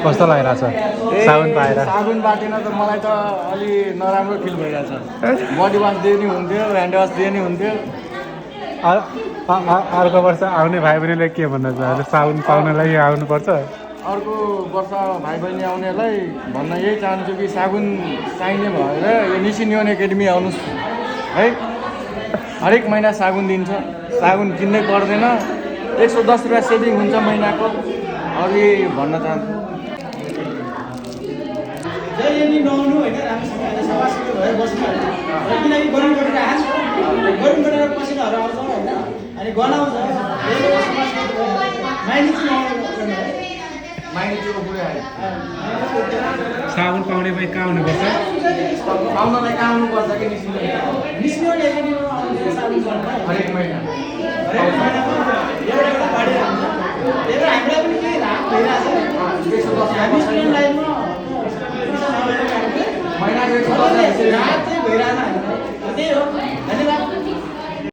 कस्तो लागिरहेछ साबुन पाएर? साबुन बाटेन त मलाई त अलि नराम्रो फिल भइरहेछ। बडी वास दिए नि हुन्थ्यो, ह्यान्ड वास दिए नि हुन्थ्यो। अर्को वर्ष आउने भाइ बहिनीले के भन्न चाहन्छ? साबुन पाउनलाई आउनुपर्छ? अर्को वर्ष भाइ बहिनी आउनेलाई भन्न यही चाहन्छु कि साबुन चाहिने भएर यो निसी न्युन एकाडेमी आउनुहोस् है। हरेक महिना साबुन दिन्छ, साबुन किन्नै पर्दैन, 110 रुपियाँ सेभिङ हुन्छ महिनाको। अरू यही भन्न चाहन्छु। जहिले नि नआउनु होइन, राम्रोसँग होइन, सफासफाइ भएर बस्नु होइन। किनकि गरम गरेर पसिनाहरू आउँछ होइन, अनि गनाउँछ। माइनी चाहिँ नआउनु माइनीको पुरै आयो। साबुन पाउने भाइ कहाँ हुनुपर्छ? पाउनलाई कहाँ आउनुपर्छ कि निस्किनु एकाडेमीमा आउनु साबुन गर्नु हरेक महिना हरेक महिनामा एउटा बढेर हुन्छ। त्यही भएर हामीलाई पनि केही राहत भइरहेछ। हामी स्टुडेन्ट लाइफमा महिनाको राहत चाहिँ भइरहेछ हामीलाई। त्यही हो।